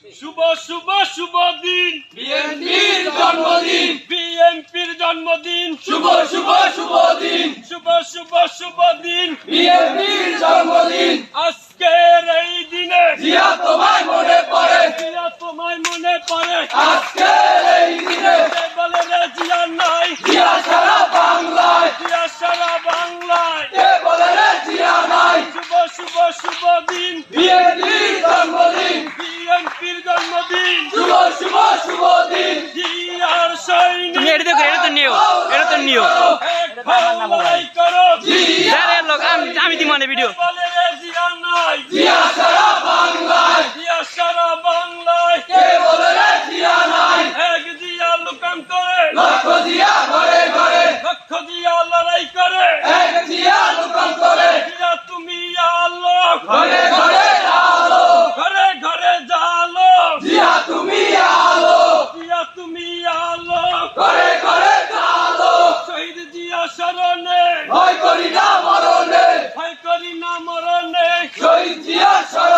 শুভ শুভ শুভ দিন বিএনপির জন্মদিন, বিএনপির জন্মদিন শুভ শুভ শুভ দিন, শুভ শুভ শুভ দিন বিএনপির জন্মদিন। আজকের এই দিনে জিয়া তোমায় মনে পড়ে, জিয়া তোমায় মনে পড়ে আজকের এই দিনে কে বলে রে জিয়া নাই জিয়া সারা বাংলায়, জিয়া সারা বাংলায় কে বলে রে জিয়া নাই। শুভ শুভ শুভ দিন বিএনপির জন্মদিন, বিএনপির জন্মদিন শুভ শুভ শুভ দিন। জিয়ার সৈনিক তুমি এটা দেখো, এটা তো নিও, এটা তো নিও। এক ভাই করো আরে লোক আমি দিব মানে ভিডিও। কে বলে রে জিয়া নাই জিয়া সারা বাংলায়, জিয়া সারা বাংলায় কে বলে রে জিয়া নাই। এক জিয়া লুকাম করে লক্ষ জিয়া ঘরে ঘরে, লক্ষ জিয়া লড়াই করে এক জিয়া লুকান করে, জিয়া তুমি আলো ঘরে ঘরে আলো, ঘরে ঘরে জালো জিয়া তুমি আলো, জিয়া তুমি আলো ঘরে ঘরে আলো। শহীদ জিয়া শরণে ভয় করি না মরণে, ভয় করি না মরণে শহীদ জিয়া শরণে।